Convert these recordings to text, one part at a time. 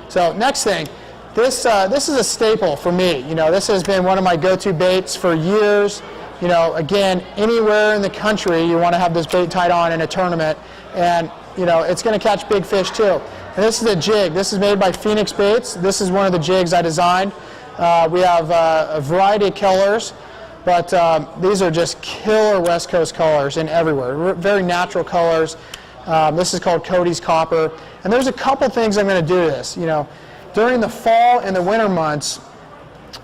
So next thing, this is a staple for me. You know, this has been one of my go-to baits for years. You know, again, anywhere in the country you want to have this bait tied on in a tournament, and you know, it's going to catch big fish too. And this is a jig. This is made by Phoenix Baits. This is one of the jigs I designed. We have a variety of colors, but these are just killer West Coast colors in everywhere. Very natural colors. This is called Cody's Copper. And there's a couple things I'm going to do to this. You know, during the fall and the winter months,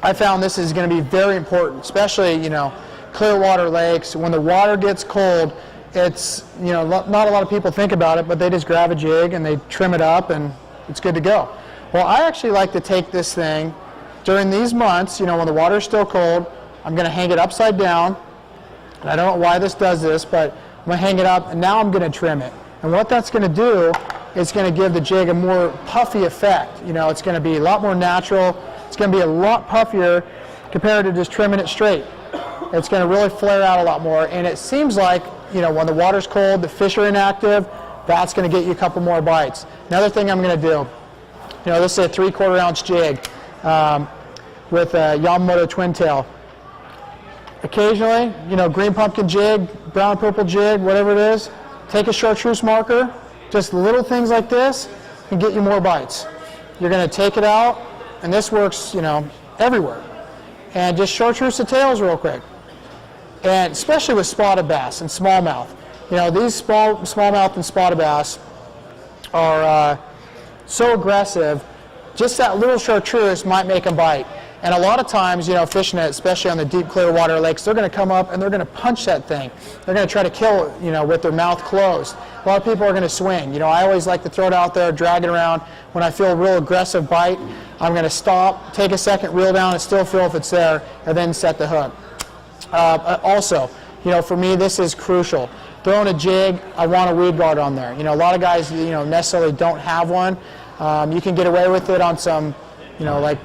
I found this is going to be very important, especially, you know, clear water lakes. When the water gets cold, it's, you know, not a lot of people think about it, but they just grab a jig and they trim it up and it's good to go. Well, I actually like to take this thing during these months, you know, when the water's still cold. I'm going to hang it upside down. And I don't know why this does this, but I'm going to hang it up and now I'm going to trim it. And what that's going to do is going to give the jig a more puffy effect. You know, it's going to be a lot more natural. It's going to be a lot puffier compared to just trimming it straight. It's going to really flare out a lot more. And it seems like, you know, when the water's cold, the fish are inactive, that's going to get you a couple more bites. Another thing I'm going to do, you know, this is a 3/4 ounce jig with a Yamamoto twin tail. Occasionally, you know, green pumpkin jig, brown purple jig, whatever it is, take a chartreuse marker, just little things like this can get you more bites. You're going to take it out, and this works, you know, everywhere. And just chartreuse the tails real quick. And especially with spotted bass and smallmouth. You know, these smallmouth and spotted bass are so aggressive, just that little chartreuse might make them bite. And a lot of times, you know, fishing it, especially on the deep clear water lakes, they're going to come up and they're going to punch that thing. They're going to try to kill it, you know, with their mouth closed. A lot of people are going to swing. You know, I always like to throw it out there, drag it around. When I feel a real aggressive bite, I'm going to stop, take a second, reel down, and still feel if it's there, and then set the hook. Also, you know, for me, this is crucial. Throwing a jig, I want a weed guard on there. You know, a lot of guys, you know, necessarily don't have one. You can get away with it on some, you know, like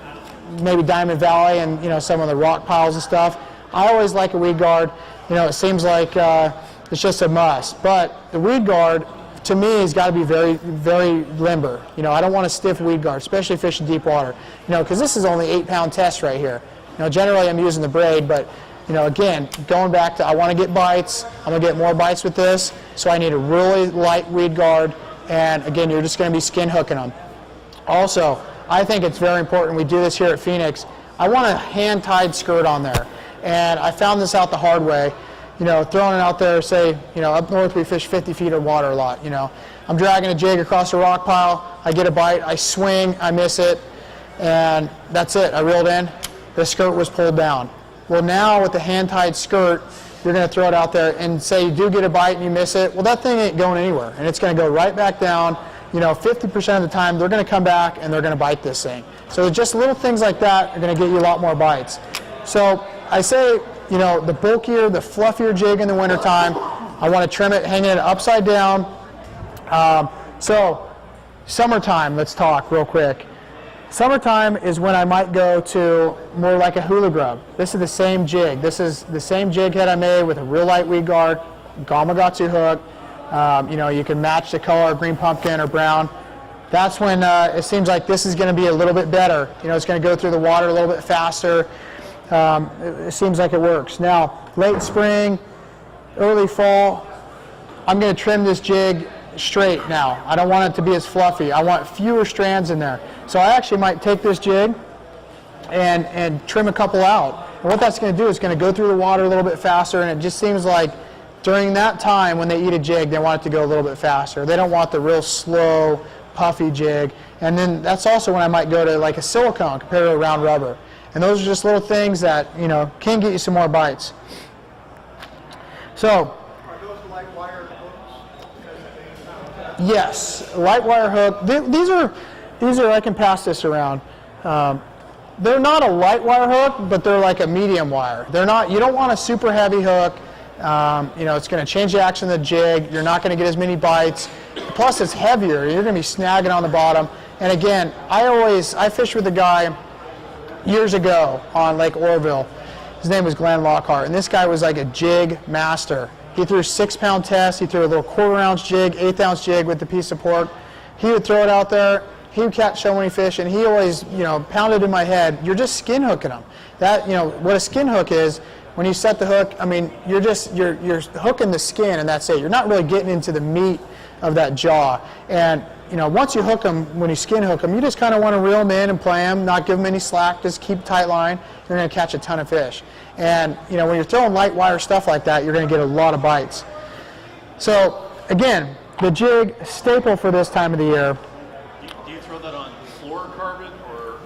maybe Diamond Valley and, you know, some of the rock piles and stuff. I always like a weed guard. You know, it seems like it's just a must. But the weed guard, to me, has got to be very, very limber. You know, I don't want a stiff weed guard, especially fishing deep water. You know, because this is only 8-pound test right here. You know, generally I'm using the braid, but you know, again, going back to I want to get bites, I'm going to get more bites with this, so I need a really light weed guard, and again, you're just going to be skin hooking them. Also, I think it's very important, we do this here at Phoenix, I want a hand-tied skirt on there, and I found this out the hard way. You know, throwing it out there, say, you know, up north we fish 50 feet of water a lot, you know. I'm dragging a jig across a rock pile, I get a bite, I swing, I miss it, and that's it, I reeled in, the skirt was pulled down. Well, now with the hand-tied skirt, you're going to throw it out there and say you do get a bite and you miss it. Well, that thing ain't going anywhere, and it's going to go right back down. You know, 50% of the time they're going to come back and they're going to bite this thing. So just little things like that are going to get you a lot more bites. So I say, you know, the bulkier, the fluffier jig in the wintertime, I want to trim it, hanging it upside down. So summertime, let's talk real quick. Summertime is when I might go to more like a hula grub. This is the same jig. This is the same jig head I made with a real light weed guard, Gamakatsu hook. You know, you can match the color, green pumpkin or brown. That's when it seems like this is going to be a little bit better. You know, it's going to go through the water a little bit faster. It seems like it works. Now, late spring, early fall, I'm going to trim this jig straight now. I don't want it to be as fluffy. I want fewer strands in there. So I actually might take this jig and trim a couple out. And what that's going to do is going to go through the water a little bit faster, and it just seems like during that time when they eat a jig, they want it to go a little bit faster. They don't want the real slow, puffy jig. And then that's also when I might go to like a silicone compared to a round rubber. And those are just little things that, you know, can get you some more bites. So, yes, light wire hook. These are. I can pass this around. They're not a light wire hook, but they're like a medium wire. They're not. You don't want a super heavy hook. You know, it's going to change the action of the jig. You're not going to get as many bites. Plus, it's heavier. You're going to be snagging on the bottom. And again, I fished with a guy years ago on Lake Oroville. His name was Glenn Lockhart, and this guy was like a jig master. He threw 6-pound tests. He threw a little 1/4 ounce jig, 1/8 ounce jig with the piece of pork. He would throw it out there, he would catch so many fish, and he always, you know, pounded in my head, you're just skin hooking them. That, you know, what a skin hook is, when you set the hook, I mean, you're hooking the skin and that's it. You're not really getting into the meat of that jaw. And, you know, once you hook them, when you skin hook them, you just kind of want to reel them in and play them, not give them any slack, just keep a tight line. You're going to catch a ton of fish. And, you know, when you're throwing light wire stuff like that, you're going to get a lot of bites. So, again, the jig, staple for this time of the year. Do you throw that on fluorocarbon or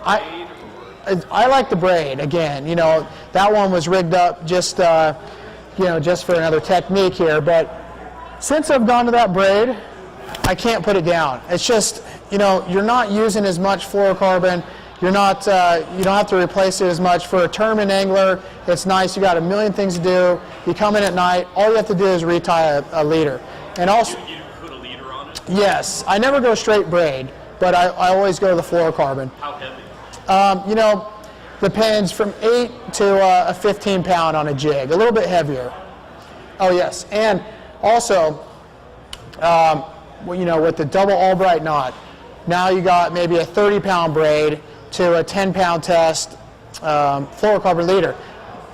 braid? I like the braid. Again, you know, that one was rigged up just, you know, just for another technique here. But since I've gone to that braid, I can't put it down. It's just, you know, you're not using as much fluorocarbon. You're not, you don't have to replace it as much. For a tournament angler, it's nice. You got a million things to do. You come in at night. All you have to do is retie a leader. And also, You put a leader on it? yes, I never go straight braid, but I always go to the fluorocarbon. How heavy? You know, depends from 8 to a 15 pound on a jig, a little bit heavier. Oh yes, and also, you know, with the double Albright knot, now you got maybe a 30 pound braid to a 10 pound test fluorocarbon leader.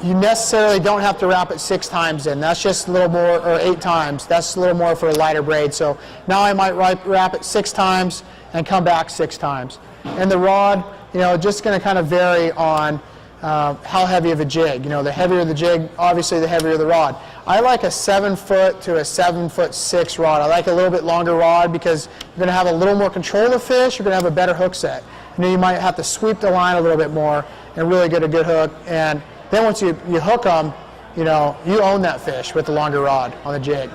You necessarily don't have to wrap it 6 times in. That's just a little more, or 8 times. That's a little more for a lighter braid. So now I might wrap it 6 times and come back 6 times. And the rod, you know, just going to kind of vary on how heavy of a jig. You know, the heavier the jig, obviously the heavier the rod. I like a 7-foot to a 7'6" rod. I like a little bit longer rod because you're going to have a little more control of the fish. You're going to have a better hook set. You know, you might have to sweep the line a little bit more and really get a good hook. And then once you hook them, you know, you own that fish with the longer rod on the jig.